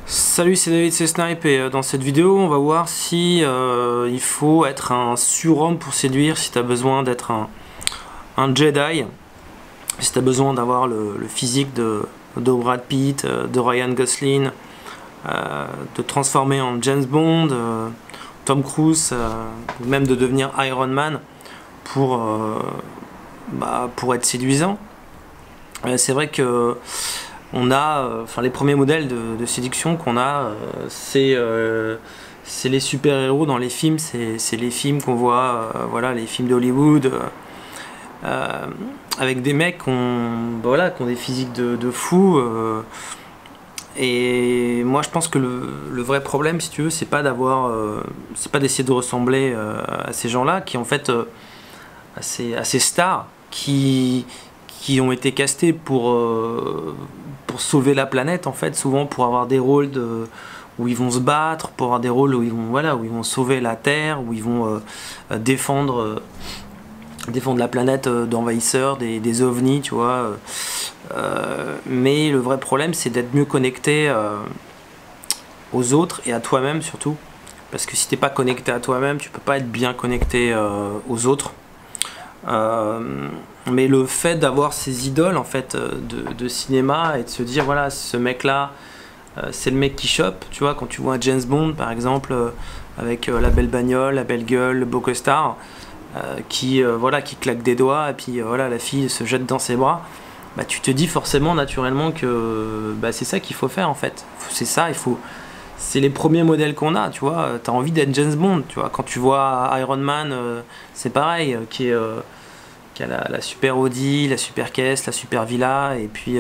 Salut, c'est David, c'est Snipe et dans cette vidéo on va voir si il faut être un surhomme pour séduire, si tu as besoin d'être un Jedi, si tu as besoin d'avoir le physique de Brad Pitt, de Ryan Gosling, de transformer en James Bond, Tom Cruise, même de devenir Iron Man pour être séduisant. C'est vrai que on a, les premiers modèles de séduction qu'on a, c'est les super-héros dans les films, c'est les films qu'on voit, voilà, les films d'Hollywood, avec des mecs qui ont des physiques de fous. Et moi je pense que le vrai problème, si tu veux, c'est pas d'essayer de ressembler à ces gens-là, qui en fait, à ces stars, qui ont été castés pour sauver la planète, en fait, souvent pour avoir des rôles où ils vont se battre, pour avoir des rôles où ils vont sauver la Terre, où ils vont défendre la planète d'envahisseurs, des ovnis, tu vois. Mais le vrai problème, c'est d'être mieux connecté aux autres et à toi-même surtout. Parce que si t'es pas connecté à toi-même, tu peux pas être bien connecté aux autres. Mais le fait d'avoir ces idoles en fait de cinéma et de se dire voilà, ce mec là c'est le mec qui chope, tu vois, quand tu vois un James Bond par exemple avec la belle bagnole, la belle gueule, le beau costard qui claque des doigts et puis voilà, la fille se jette dans ses bras, bah tu te dis forcément naturellement que c'est ça qu'il faut faire en fait, c'est les premiers modèles qu'on a, tu vois, t'as envie d'être James Bond, tu vois, quand tu vois Iron Man, c'est pareil, qui a la super Audi, la super caisse, la super villa, et puis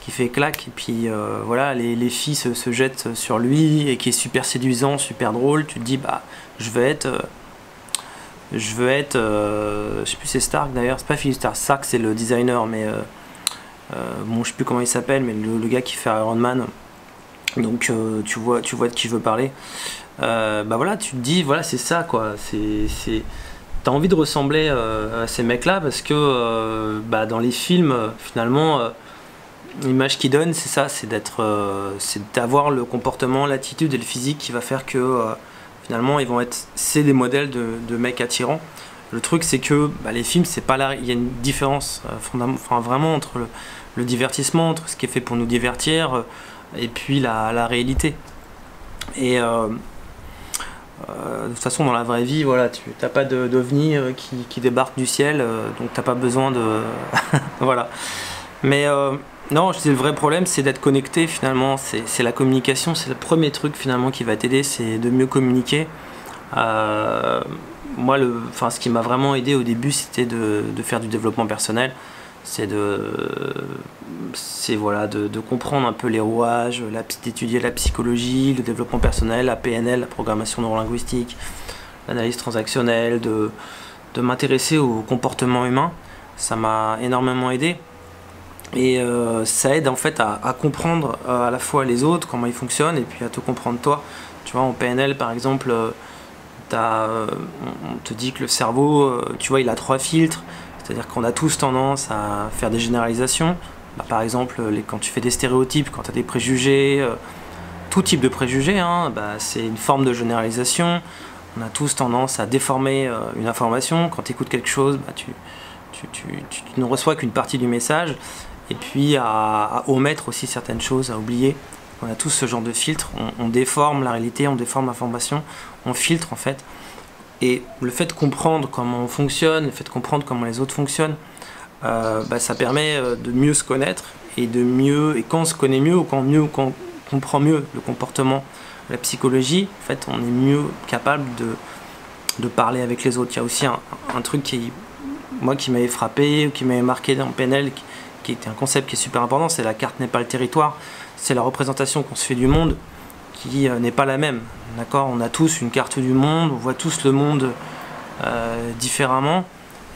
qui fait claque, et puis voilà, les filles se jettent sur lui, et qui est super séduisant, super drôle, tu te dis, bah, je veux être, je sais plus, c'est Stark d'ailleurs, c'est pas Philippe Stark, c'est le designer, mais bon, je sais plus comment il s'appelle, mais le gars qui fait Iron Man. Donc tu vois de qui je veux parler. Voilà, tu te dis voilà, c'est ça quoi. T'as envie de ressembler à ces mecs-là parce que dans les films finalement l'image qu'ils donnent c'est ça, c'est d'avoir le comportement, l'attitude et le physique qui va faire que finalement c'est des modèles de mecs attirants. Le truc c'est que les films c'est pas là, il y a une différence vraiment entre le divertissement, entre ce qui est fait pour nous divertir et puis la réalité. Et de toute façon dans la vraie vie, voilà, tu n'as pas d'ovni qui débarque du ciel, donc t'as pas besoin de voilà. Mais non, je dis, le vrai problème c'est d'être connecté finalement, c'est la communication, c'est le premier truc finalement qui va t'aider, c'est de mieux communiquer. Moi ce qui m'a vraiment aidé au début c'était de faire du développement personnel, c'est de comprendre un peu les rouages, d'étudier la psychologie, le développement personnel, la PNL, la programmation neurolinguistique, l'analyse transactionnelle, de m'intéresser au comportement humain. Ça m'a énormément aidé et ça aide en fait à comprendre à la fois les autres, comment ils fonctionnent, et puis à te comprendre toi. Tu vois, en PNL par exemple, on te dit que le cerveau, tu vois, il a 3 filtres. C'est-à-dire qu'on a tous tendance à faire des généralisations. Par exemple, quand tu fais des stéréotypes, quand tu as des préjugés, tout type de préjugés, hein, c'est une forme de généralisation. On a tous tendance à déformer une information. Quand tu écoutes quelque chose, tu ne reçois qu'une partie du message. Et puis à omettre aussi certaines choses, à oublier. On a tous ce genre de filtre. On déforme la réalité, on déforme l'information, on filtre en fait. Et le fait de comprendre comment on fonctionne, le fait de comprendre comment les autres fonctionnent, ça permet de mieux se connaître et quand on se connaît mieux, ou quand on comprend mieux le comportement, la psychologie, en fait, on est mieux capable de parler avec les autres. Il y a aussi un truc qui m'avait frappé, qui m'avait marqué dans PNL, qui était un concept qui est super important, c'est la carte n'est pas le territoire, c'est la représentation qu'on se fait du monde qui n'est pas la même, d'accord. On a tous une carte du monde, on voit tous le monde différemment,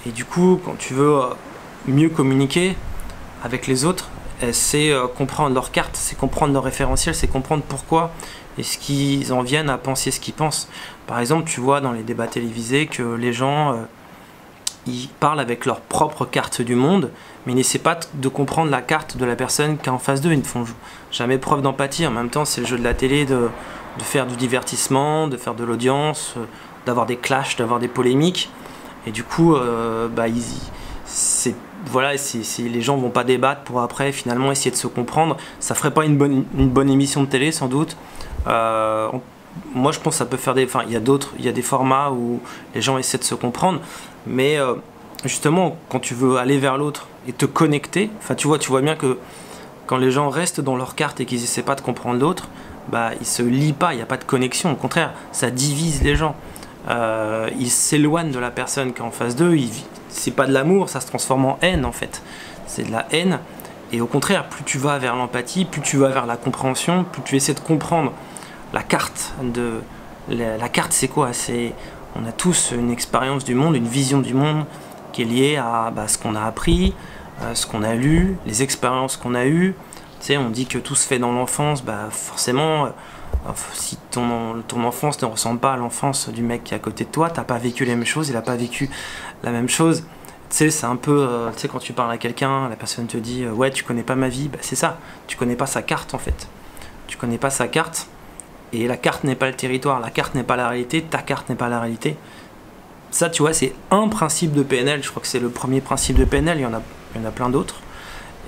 et du coup quand tu veux mieux communiquer avec les autres, c'est comprendre leur carte, c'est comprendre leur référentiel, c'est comprendre pourquoi est-ce qu'ils en viennent à penser ce qu'ils pensent. Par exemple, tu vois dans les débats télévisés que les gens ils parlent avec leur propre carte du monde, mais ils n'essaient pas de comprendre la carte de la personne qui est en face d'eux. Ils ne font jamais preuve d'empathie. En même temps, c'est le jeu de la télé de faire du divertissement, de faire de l'audience, d'avoir des clashs, d'avoir des polémiques. Et du coup, voilà, les gens vont pas débattre pour après finalement essayer de se comprendre. Ça ferait pas une bonne émission de télé sans doute. Moi je pense que ça peut faire il y a des formats où les gens essaient de se comprendre, mais justement quand tu veux aller vers l'autre et te connecter, tu vois bien que quand les gens restent dans leur carte et qu'ils essaient pas de comprendre l'autre, ils se lient pas, il n'y a pas de connexion, au contraire ça divise les gens. Ils s'éloignent de la personne qui est en face d'eux, c'est pas de l'amour, ça se transforme en haine en fait, c'est de la haine. Et au contraire, plus tu vas vers l'empathie, plus tu vas vers la compréhension, plus tu essaies de comprendre la carte. La carte, c'est quoi? On a tous une expérience du monde, une vision du monde qui est liée à ce qu'on a appris, ce qu'on a lu, les expériences qu'on a eues. Tu sais, on dit que tout se fait dans l'enfance, forcément, si ton enfance ne ressemble pas à l'enfance du mec qui est à côté de toi, t'as pas vécu les mêmes choses, il a pas vécu la même chose. Tu sais, c'est un peu, tu sais, quand tu parles à quelqu'un, la personne te dit ouais, tu connais pas ma vie, c'est ça, tu connais pas sa carte en fait. Tu connais pas sa carte, et la carte n'est pas le territoire, la carte n'est pas la réalité, ta carte n'est pas la réalité. Ça, tu vois, c'est un principe de PNL, je crois que c'est le premier principe de PNL, il y en a plein d'autres.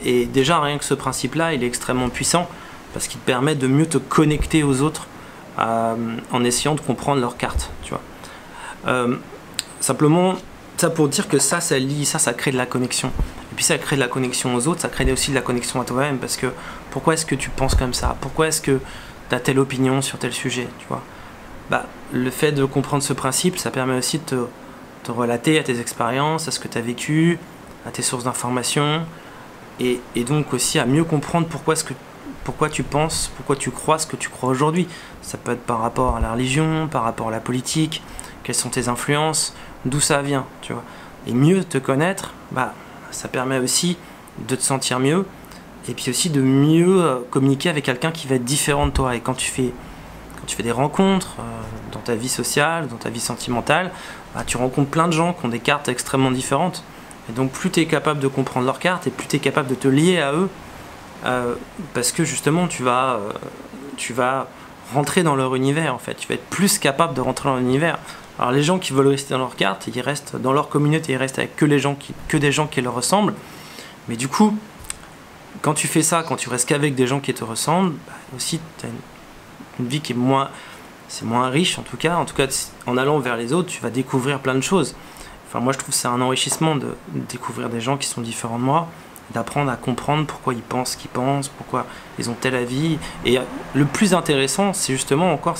Et déjà, rien que ce principe-là, il est extrêmement puissant, parce qu'il te permet de mieux te connecter aux autres en essayant de comprendre leur carte, tu vois. Simplement, ça pour dire que ça lie, ça crée de la connexion. Et puis ça crée de la connexion aux autres, ça crée aussi de la connexion à toi-même, parce que pourquoi est-ce que tu penses comme ça? Pourquoi est-ce que tu as telle opinion sur tel sujet, tu vois? Le fait de comprendre ce principe, ça permet aussi de te relater à tes expériences, à ce que tu as vécu, à tes sources d'informations, et donc aussi à mieux comprendre pourquoi tu penses, pourquoi tu crois ce que tu crois aujourd'hui. Ça peut être par rapport à la religion, par rapport à la politique, quelles sont tes influences, d'où ça vient, tu vois. Et mieux te connaître, ça permet aussi de te sentir mieux, et puis aussi de mieux communiquer avec quelqu'un qui va être différent de toi. Et quand tu fais des rencontres dans ta vie sociale, dans ta vie sentimentale, tu rencontres plein de gens qui ont des cartes extrêmement différentes. Et donc plus tu es capable de comprendre leurs cartes, et plus tu es capable de te lier à eux, parce que justement tu vas rentrer dans leur univers en fait. Tu vas être plus capable de rentrer dans l'univers. Alors les gens qui veulent rester dans leur carte, ils restent dans leur communauté, ils restent avec que des gens qui leur ressemblent. Mais du coup, quand tu fais ça, quand tu restes qu'avec des gens qui te ressemblent, aussi tu as une vie qui est moins riche en tout cas, en allant vers les autres, tu vas découvrir plein de choses. Enfin, moi je trouve que c'est un enrichissement de découvrir des gens qui sont différents de moi, d'apprendre à comprendre pourquoi ils pensent ce qu'ils pensent, pourquoi ils ont tel avis. Et le plus intéressant, c'est justement encore,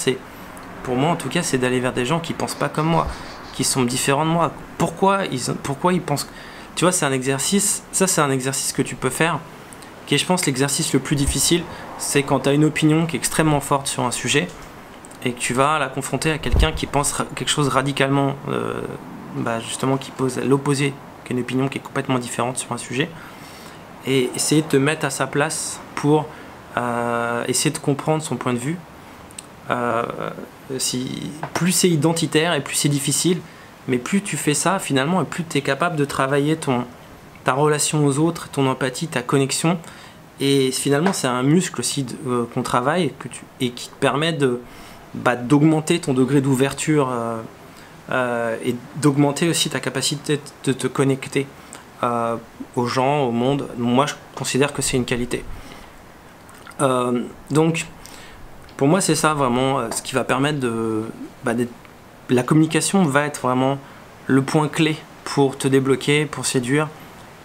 pour moi en tout cas, c'est d'aller vers des gens qui pensent pas comme moi, qui sont différents de moi. Pourquoi ils pensent... Tu vois, c'est un exercice que tu peux faire, qui est, je pense, l'exercice le plus difficile. C'est quand tu as une opinion qui est extrêmement forte sur un sujet, et que tu vas la confronter à quelqu'un qui pense quelque chose radicalement, justement, qui pose l'opposé, qui a une opinion qui est complètement différente sur un sujet, et essayer de te mettre à sa place pour essayer de comprendre son point de vue. Plus c'est identitaire et plus c'est difficile, mais plus tu fais ça finalement, et plus tu es capable de travailler ta relation aux autres, ton empathie, ta connexion. Et finalement c'est un muscle aussi qu'on travaille et qui te permet d'augmenter ton degré d'ouverture et d'augmenter aussi ta capacité de te connecter aux gens, au monde. Moi je considère que c'est une qualité. Donc pour moi c'est ça vraiment ce qui va permettre la communication va être vraiment le point clé pour te débloquer, pour séduire.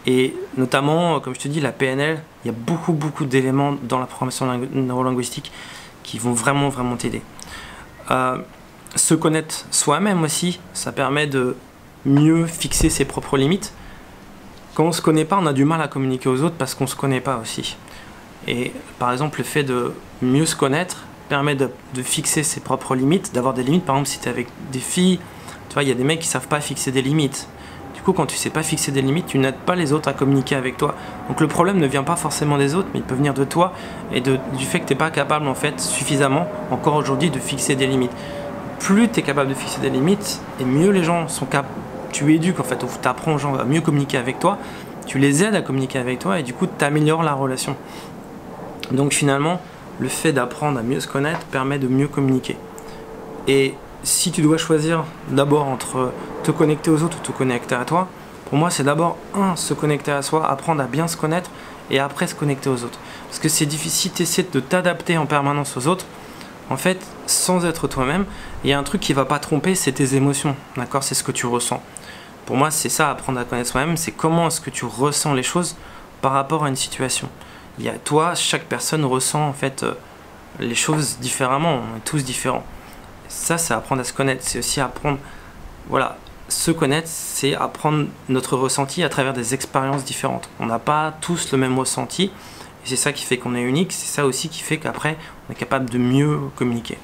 Et notamment, comme je te dis, la PNL, il y a beaucoup d'éléments dans la programmation neurolinguistique qui vont vraiment t'aider. Se connaître soi-même aussi, ça permet de mieux fixer ses propres limites. Quand on ne se connaît pas, on a du mal à communiquer aux autres parce qu'on ne se connaît pas aussi. Et par exemple, le fait de mieux se connaître permet de fixer ses propres limites, d'avoir des limites. Par exemple, si tu es avec des filles, tu vois, il y a des mecs qui ne savent pas fixer des limites. Du coup, quand tu ne sais pas fixer des limites, tu n'aides pas les autres à communiquer avec toi. Donc le problème ne vient pas forcément des autres, mais il peut venir de toi et du fait que tu n'es pas capable, en fait, suffisamment, encore aujourd'hui, de fixer des limites. Plus tu es capable de fixer des limites, et mieux les gens sont tu éduques en fait, tu apprends aux gens à mieux communiquer avec toi, tu les aides à communiquer avec toi et du coup tu améliores la relation. Donc finalement, le fait d'apprendre à mieux se connaître permet de mieux communiquer. Et si tu dois choisir d'abord entre te connecter aux autres ou te connecter à toi, pour moi c'est d'abord se connecter à soi, apprendre à bien se connaître et après se connecter aux autres. Parce que c'est difficile, tu essaies de t'adapter en permanence aux autres, en fait, sans être toi-même. Il y a un truc qui va pas tromper, c'est tes émotions, d'accord? C'est ce que tu ressens. Pour moi, c'est ça, apprendre à connaître soi-même, c'est comment est-ce que tu ressens les choses par rapport à une situation. Il y a toi, chaque personne ressent en fait les choses différemment, on est tous différents. Ça, c'est apprendre à se connaître, c'est aussi apprendre, voilà, se connaître, c'est apprendre notre ressenti à travers des expériences différentes. On n'a pas tous le même ressenti, et c'est ça qui fait qu'on est unique, c'est ça aussi qui fait qu'après, on est capable de mieux communiquer.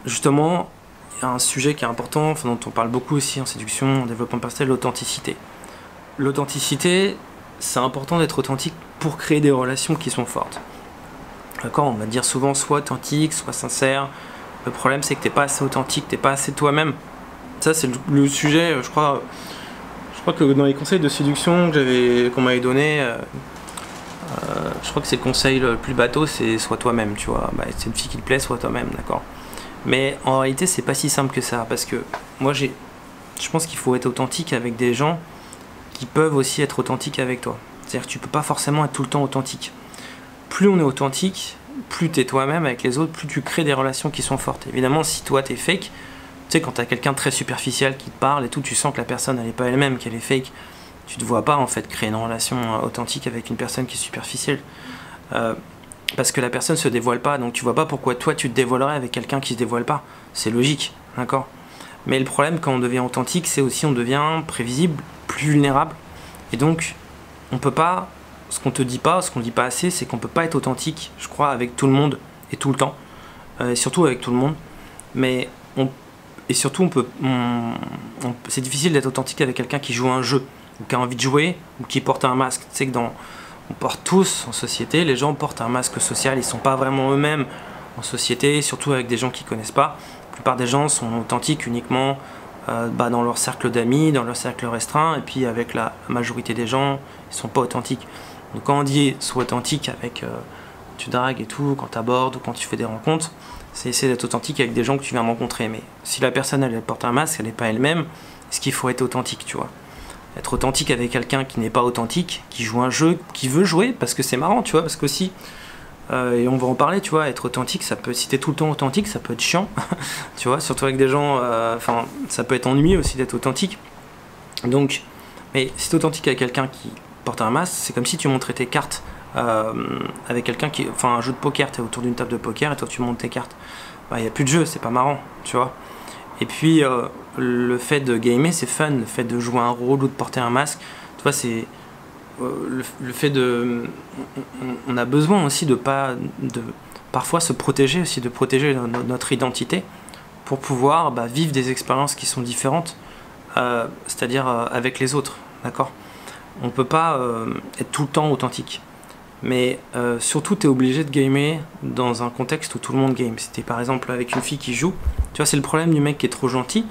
Justement, il y a un sujet qui est important, dont on parle beaucoup aussi en séduction, en développement personnel, l'authenticité. L'authenticité, c'est important d'être authentique pour créer des relations qui sont fortes. D'accord, on va dire souvent soit authentique, soit sincère. Le problème, c'est que t'es pas assez authentique, t'es pas assez toi-même. Ça, c'est le sujet, je crois que dans les conseils de séduction qu'on m'avait donné, je crois que c'est le conseil le plus bateau, c'est sois toi-même, tu vois. Bah, c'est une fille qui te plaît, sois toi-même, d'accord. Mais en réalité, c'est pas si simple que ça, parce que moi, je pense qu'il faut être authentique avec des gens qui peuvent aussi être authentiques avec toi. C'est-à-dire que tu peux pas forcément être tout le temps authentique. Plus on est authentique, plus tu es toi-même avec les autres, plus tu crées des relations qui sont fortes. Évidemment, si toi tu es fake, tu sais, quand tu as quelqu'un de très superficiel qui te parle et tout, tu sens que la personne elle n'est pas elle-même, qu'elle est fake. Tu te vois pas en fait créer une relation authentique avec une personne qui est superficielle. Parce que la personne se dévoile pas, donc tu vois pas pourquoi toi tu te dévoilerais avec quelqu'un qui se dévoile pas. C'est logique, d'accord? Mais le problème quand on devient authentique, c'est aussi on devient prévisible, plus vulnérable. Et donc, on peut pas, ce qu'on te dit pas, ce qu'on dit pas assez, c'est qu'on peut pas être authentique, je crois, avec tout le monde et tout le temps. Et surtout avec tout le monde. Mais surtout, c'est difficile d'être authentique avec quelqu'un qui joue un jeu, ou qui a envie de jouer, ou qui porte un masque. Tu sais que on porte tous en société, les gens portent un masque social, ils sont pas vraiment eux-mêmes en société, surtout avec des gens qu'ils connaissent pas. La plupart des gens sont authentiques uniquement dans leur cercle d'amis, dans leur cercle restreint, et puis avec la majorité des gens, ils sont pas authentiques. Donc quand on dit sois authentique avec tu dragues et tout, quand tu abordes ou quand tu fais des rencontres, c'est essayer d'être authentique avec des gens que tu viens de rencontrer. Mais si la personne elle porte un masque, elle n'est pas elle-même, est-ce qu'il faut être authentique, tu vois? Être authentique avec quelqu'un qui n'est pas authentique, qui joue un jeu, qui veut jouer, parce que c'est marrant, tu vois, parce qu'aussi, et on va en parler, tu vois, être authentique, ça peut, si t'es tout le temps authentique, ça peut être chiant, tu vois, surtout avec des gens, ça peut être ennuyeux aussi d'être authentique. Donc, mais si t'es authentique avec quelqu'un qui porte un masque, c'est comme si tu montrais tes cartes avec quelqu'un qui, enfin, un jeu de poker, t'es autour d'une table de poker et toi tu montes tes cartes. Bah, y a plus de jeu, c'est pas marrant, tu vois. Et puis, le fait de gamer, c'est fun, le fait de jouer un rôle ou de porter un masque, tu vois, c'est le fait de... On a besoin aussi de parfois se protéger aussi, de protéger notre identité pour pouvoir vivre des expériences qui sont différentes, c'est-à-dire avec les autres, d'accord? On ne peut pas être tout le temps authentique. Mais surtout, tu es obligé de gamer dans un contexte où tout le monde game. Si tu es par exemple avec une fille qui joue, tu vois, c'est le problème du mec qui est trop gentil.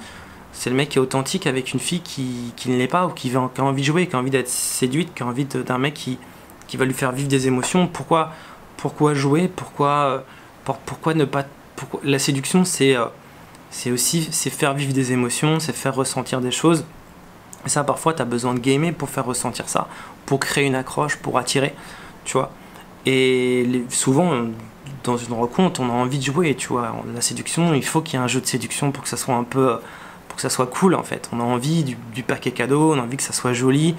C'est le mec qui est authentique avec une fille qui ne l'est pas, ou qui a envie de jouer, qui a envie d'être séduite, qui a envie d'un mec qui va lui faire vivre des émotions. Pourquoi jouer? Pourquoi ne pas... La séduction, c'est aussi faire vivre des émotions, c'est faire ressentir des choses. Et ça, parfois, tu as besoin de gamer pour faire ressentir ça, pour créer une accroche, pour attirer, tu vois. Et souvent, dans une rencontre, on a envie de jouer, tu vois. La séduction, il faut qu'il y ait un jeu de séduction pour que ça soit un peu... pour que ça soit cool, en fait. On a envie du paquet cadeau, on a envie que ça soit joli,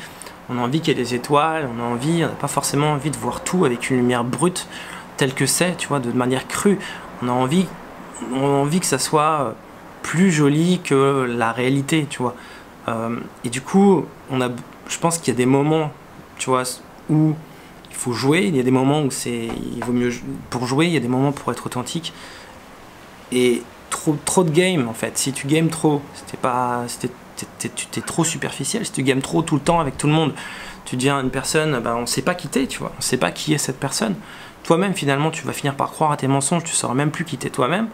on a envie qu'il y ait des étoiles, on n'a pas forcément envie de voir tout avec une lumière brute, telle que c'est, tu vois, de manière crue. On a envie que ça soit plus joli que la réalité, tu vois. Et du coup, je pense qu'il y a des moments, tu vois, où il faut jouer, il y a des moments où il vaut mieux pour jouer, il y a des moments pour être authentique. Et trop de game, en fait. Si tu games trop, tu t'es trop superficiel, si tu games trop tout le temps avec tout le monde, tu deviens une personne, on ne sait pas qui t'es, tu vois, on ne sait pas qui est cette personne. Toi-même, finalement, tu vas finir par croire à tes mensonges, tu ne sauras même plus qui t'es toi-même.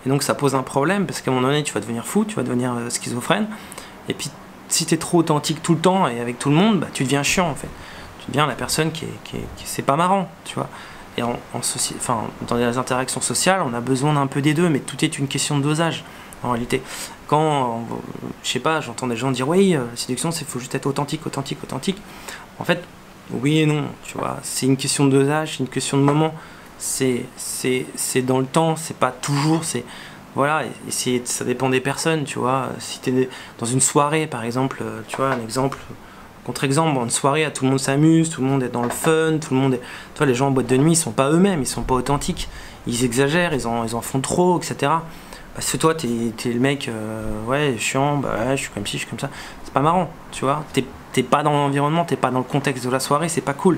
Et donc, ça pose un problème, parce qu'à un moment donné, tu vas devenir fou, tu vas devenir schizophrène. Et puis, si t'es trop authentique tout le temps et avec tout le monde, bah, tu deviens chiant en fait. Tu deviens la personne c'est pas marrant, tu vois. Et dans les interactions sociales, on a besoin d'un peu des deux, mais tout est une question de dosage en réalité. Quand, je sais pas, j'entends des gens dire oui, la séduction, c'est faut juste être authentique. En fait, oui et non, tu vois. C'est une question de dosage, c'est une question de moment. C'est dans le temps, c'est pas toujours, voilà, ça dépend des personnes, tu vois. Si t'es dans une soirée, par exemple, tu vois, un exemple, contre-exemple, une soirée, tout le monde s'amuse, tout le monde est dans le fun, tout le monde est... Tu vois, les gens en boîte de nuit, ils sont pas eux-mêmes, ils sont pas authentiques, ils exagèrent, ils en font trop, etc. Bah, si toi, t'es le mec, ouais, chiant, bah ouais, je suis comme ci, je suis comme ça, c'est pas marrant, tu vois. T'es pas dans l'environnement, t'es pas dans le contexte de la soirée, c'est pas cool.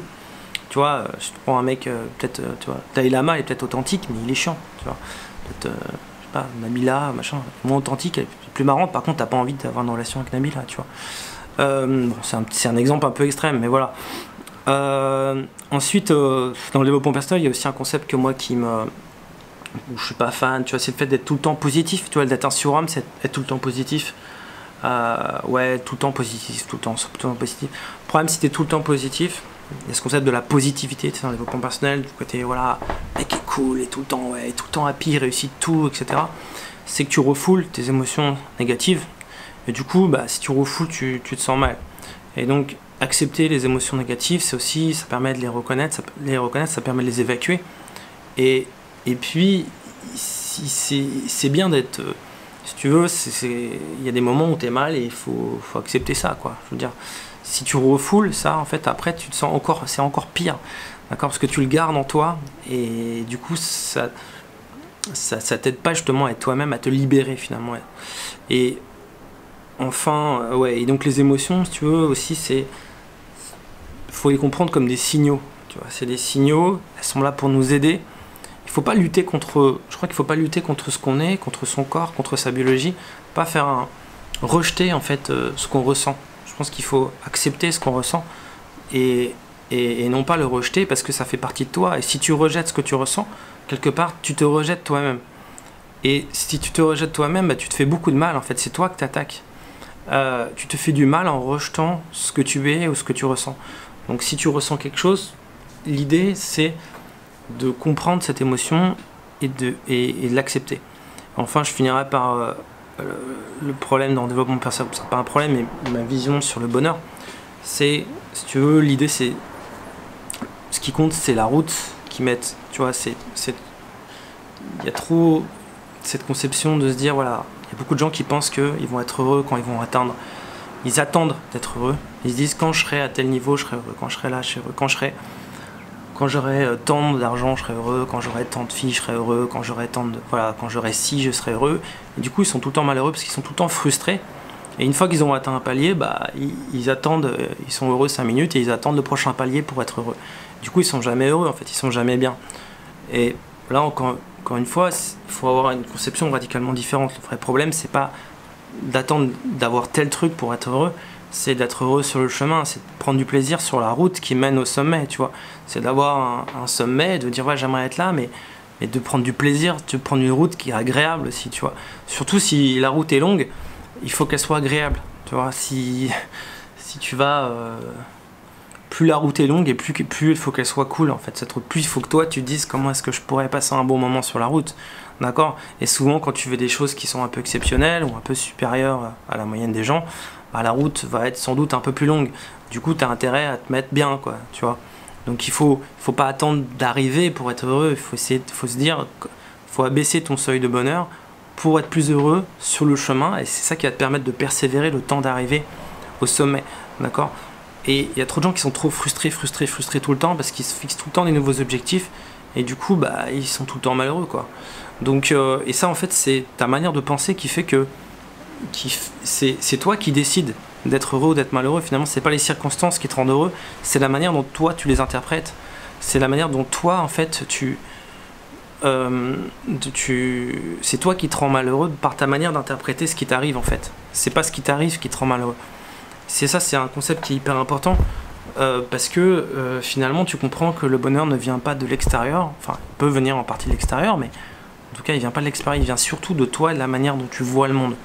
Tu vois, je te prends un mec, peut-être, tu vois, Dalai Lama est peut-être authentique, mais il est chiant, tu vois. Peut-être, je sais pas, Nabila, machin, moins authentique, elle est plus marrante, par contre, t'as pas envie d'avoir une relation avec Nabila, tu vois. Bon, c'est un exemple un peu extrême, mais voilà. Ensuite, dans le développement personnel, il y a aussi un concept que moi où je suis pas fan, tu vois, c'est le fait d'être tout le temps positif, tu vois, d'être un surhomme, c'est être tout le temps positif. Ouais, tout le temps positif, tout le temps positif. Le problème, si t'es tout le temps positif, il y a ce concept de la positivité, dans le développement personnel, du côté, voilà, mec est cool, et tout le temps, ouais, tout le temps happy, réussit tout, etc. C'est que tu refoules tes émotions négatives, et du coup, bah, si tu refoules, tu te sens mal. Et donc, accepter les émotions négatives, c'est aussi, ça permet de les reconnaître, ça permet de les évacuer. Et puis, c'est bien d'être... Si tu veux, il y a des moments où t'es mal et il faut accepter ça, quoi. Je veux dire, si tu refoules ça, en fait, après, tu te sens c'est encore pire, d'accord, parce que tu le gardes en toi et du coup, ça t'aide pas justement à être toi-même, à te libérer finalement. Et enfin, ouais, et donc les émotions, si tu veux, aussi, faut les comprendre comme des signaux, tu vois, c'est des signaux, elles sont là pour nous aider. Je crois qu'il faut pas lutter contre ce qu'on est, contre son corps, contre sa biologie, pas rejeter en fait ce qu'on ressent. Je pense qu'il faut accepter ce qu'on ressent et non pas le rejeter parce que ça fait partie de toi. Et si tu rejettes ce que tu ressens, quelque part, tu te rejettes toi-même. Et si tu te rejettes toi-même, bah, tu te fais beaucoup de mal en fait. C'est toi que t'attaques. Tu te fais du mal en rejetant ce que tu es ou ce que tu ressens. Donc si tu ressens quelque chose, l'idée c'est de comprendre cette émotion et de l'accepter. Enfin, je finirai par le problème dans le développement personnel. C'est pas un problème, mais ma vision sur le bonheur. C'est, si tu veux, l'idée c'est... Ce qui compte, c'est la route qu'ils mettent. Tu vois, il y a trop cette conception de se dire, voilà, il y a beaucoup de gens qui pensent qu'ils vont être heureux quand ils vont atteindre. Ils attendent d'être heureux. Ils se disent, quand je serai à tel niveau, je serai heureux. Quand je serai là, je serai heureux. Quand j'aurai tant d'argent, je serai heureux. Quand j'aurai tant de filles, je serai heureux. Quand j'aurai quand j'aurai ci, je serai heureux. Et du coup, ils sont tout le temps malheureux parce qu'ils sont tout le temps frustrés. Et une fois qu'ils ont atteint un palier, bah, ils attendent, ils sont heureux 5 minutes et ils attendent le prochain palier pour être heureux. Du coup, ils sont jamais heureux, en fait, ils sont jamais bien. Et là, encore une fois, il faut avoir une conception radicalement différente. Le vrai problème, c'est pas d'attendre d'avoir tel truc pour être heureux, c'est d'être heureux sur le chemin, c'est de prendre du plaisir sur la route qui mène au sommet, tu vois. C'est d'avoir un sommet, de dire ouais j'aimerais être là, mais de prendre du plaisir, de prendre une route qui est agréable aussi, tu vois. Surtout si la route est longue, il faut qu'elle soit agréable, tu vois. Si tu vas... plus la route est longue et plus il faut qu'elle soit cool en fait, cette route. Plus il faut que toi tu te dises comment est-ce que je pourrais passer un bon moment sur la route, d'accord. Et souvent quand tu fais des choses qui sont un peu exceptionnelles ou un peu supérieures à la moyenne des gens, bah, la route va être sans doute un peu plus longue. Du coup, tu as intérêt à te mettre bien, quoi, tu vois. Donc il faut pas attendre d'arriver pour être heureux. Il faut se dire, faut abaisser ton seuil de bonheur pour être plus heureux sur le chemin. Et c'est ça qui va te permettre de persévérer le temps d'arriver au sommet, d'accord. Et il y a trop de gens qui sont trop frustrés tout le temps parce qu'ils se fixent tout le temps des nouveaux objectifs et du coup, bah, ils sont tout le temps malheureux, quoi. Donc, et ça, en fait, c'est ta manière de penser qui fait que c'est toi qui décides d'être heureux ou d'être malheureux. Finalement, c'est pas les circonstances qui te rendent heureux, c'est la manière dont toi tu les interprètes, c'est la manière dont toi en fait c'est toi qui te rends malheureux par ta manière d'interpréter ce qui t'arrive en fait. C'est pas ce qui t'arrive qui te rend malheureux. C'est un concept qui est hyper important parce que finalement tu comprends que le bonheur ne vient pas de l'extérieur, enfin il peut venir en partie de l'extérieur, mais en tout cas il vient pas de l'extérieur, il vient surtout de toi et de la manière dont tu vois le monde.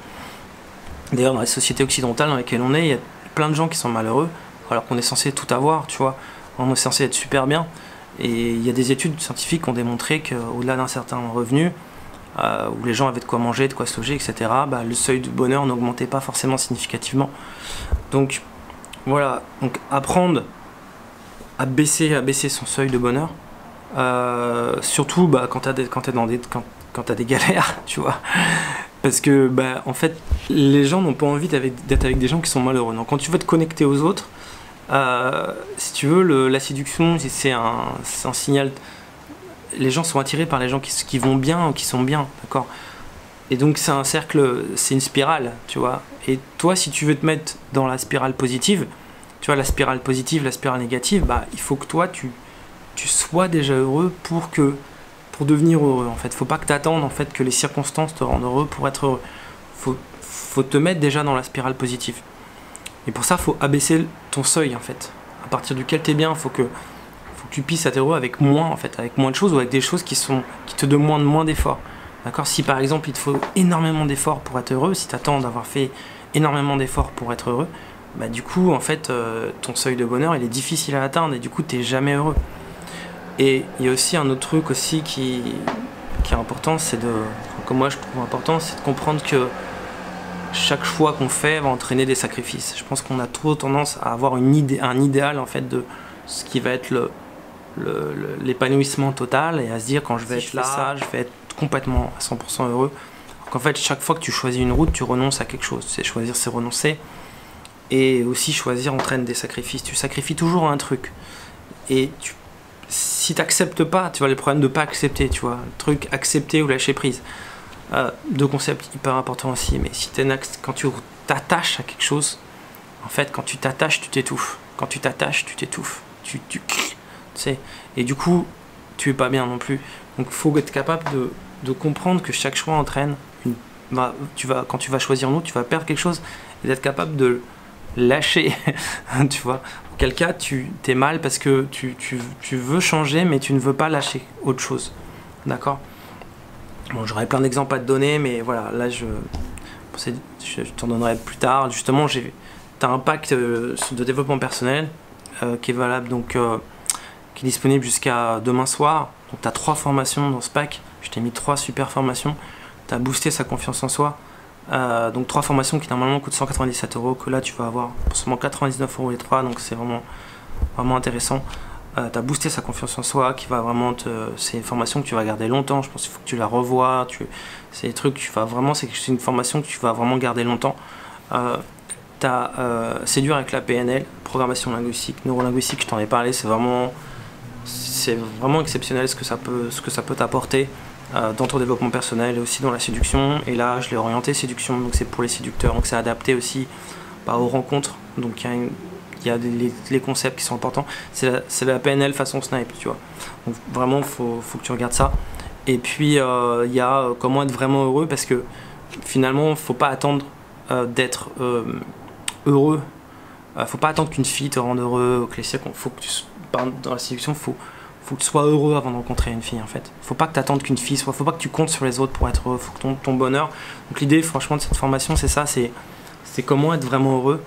D'ailleurs, dans les sociétés occidentales dans lesquelles on est, il y a plein de gens qui sont malheureux, alors qu'on est censé tout avoir, tu vois. On est censé être super bien. Et il y a des études scientifiques qui ont démontré qu'au-delà d'un certain revenu, où les gens avaient de quoi manger, de quoi se loger, etc., bah, le seuil de bonheur n'augmentait pas forcément significativement. Donc voilà, donc apprendre à baisser son seuil de bonheur, surtout bah, quand t'as des galères, tu vois. Parce que bah, en fait, les gens n'ont pas envie d'être avec des gens qui sont malheureux. Donc quand tu veux te connecter aux autres, si tu veux, la séduction, c'est un signal. Les gens sont attirés par les gens qui vont bien ou qui sont bien, d'accord. Et donc c'est un cercle, c'est une spirale, tu vois. Et toi, si tu veux te mettre dans la spirale positive, tu vois, la spirale positive, la spirale négative, bah, il faut que toi, tu sois déjà heureux pour devenir heureux, en fait. Faut pas que tu attendes, en fait, que les circonstances te rendent heureux pour être heureux. Faut te mettre déjà dans la spirale positive. Et pour ça, faut abaisser ton seuil, en fait. À partir duquel tu es bien, faut que tu puisses être heureux avec moins, en fait, avec moins de choses ou avec des choses qui te demandent moins d'efforts. D'accord ? Si par exemple il te faut énormément d'efforts pour être heureux, si tu attends d'avoir fait énormément d'efforts pour être heureux, bah du coup en fait ton seuil de bonheur il est difficile à atteindre et du coup t'es jamais heureux. Et il y a aussi un autre truc aussi qui est important, que moi je trouve important, c'est de comprendre que chaque choix qu'on fait va entraîner des sacrifices. Je pense qu'on a trop tendance à avoir un idéal en fait de ce qui va être l'épanouissement total et à se dire quand je vais être là, je vais être complètement à 100% heureux. Donc en fait, chaque fois que tu choisis une route, tu renonces à quelque chose. C'est choisir, c'est renoncer. Et aussi choisir entraîne des sacrifices. Tu sacrifies toujours un truc. Et si tu n'acceptes pas, tu vois, le problème de ne pas accepter, tu vois, le truc accepter ou lâcher prise. Deux concepts hyper importants aussi. Mais si quand tu t'attaches à quelque chose, en fait, quand tu t'attaches, tu t'étouffes. Quand tu t'attaches, tu t'étouffes. Tu sais. Et du coup, tu es pas bien non plus. Donc il faut être capable de comprendre que chaque choix entraîne quand tu vas choisir une autre, tu vas perdre quelque chose et d'être capable de lâcher. Tu vois, en quel cas tu t'es mal parce que tu veux changer mais tu ne veux pas lâcher autre chose. D'accord. Bon, j'aurais plein d'exemples à te donner, mais voilà, là je t'en donnerai plus tard. Justement, t'as un pack de développement personnel qui est valable donc qui est disponible jusqu'à demain soir. Donc tu as 3 formations dans ce pack. Je t'ai mis 3 super formations. Tu as boosté sa confiance en soi. Donc 3 formations qui normalement coûtent 197 €, que là tu vas avoir pour seulement 99 € les 3, donc c'est vraiment intéressant. Tu as boosté sa confiance en soi, qui va vraiment c'est une formation que tu vas garder longtemps. Je pense qu'il faut que tu la revoies. C'est des trucs c'est une formation que tu vas vraiment garder longtemps. Tu as séduire avec la PNL, programmation linguistique, neurolinguistique, je t'en ai parlé, c'est vraiment exceptionnel ce que ça peut t'apporter dans ton développement personnel et aussi dans la séduction. Et là, je l'ai orienté séduction, donc c'est pour les séducteurs, donc c'est adapté aussi aux rencontres. Donc il y a les concepts qui sont importants. C'est la PNL façon snipe, tu vois. Donc vraiment, faut que tu regardes ça. Et puis il y a comment être vraiment heureux, parce que finalement, faut pas attendre d'être heureux. Faut pas attendre qu'une fille te rende heureux, dans la séduction, faut que tu sois heureux avant de rencontrer une fille, en fait. Faut pas que tu attendes qu'une fille soit, faut pas que tu comptes sur les autres pour être heureux, faut que ton bonheur. Donc l'idée franchement de cette formation, c'est ça, c'est comment être vraiment heureux.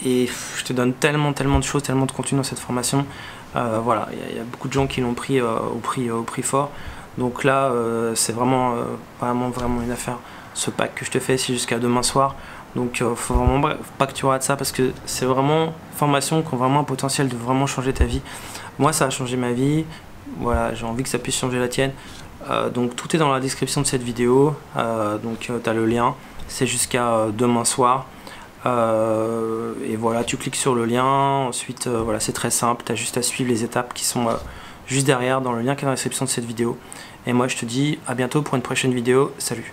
Et je te donne tellement de choses, tellement de contenu dans cette formation. Voilà, il y a beaucoup de gens qui l'ont pris au prix fort. Donc là, c'est vraiment une affaire. Ce pack que je te fais ici jusqu'à demain soir. Donc faut vraiment pas que tu rates ça, parce que c'est vraiment une formation qui a vraiment un potentiel de vraiment changer ta vie. Moi, ça a changé ma vie. Voilà, j'ai envie que ça puisse changer la tienne. Donc tout est dans la description de cette vidéo. Donc tu as le lien. C'est jusqu'à demain soir. Et voilà, tu cliques sur le lien. Ensuite, voilà, c'est très simple. Tu as juste à suivre les étapes qui sont juste derrière dans le lien qui est dans la description de cette vidéo. Et moi, je te dis à bientôt pour une prochaine vidéo. Salut!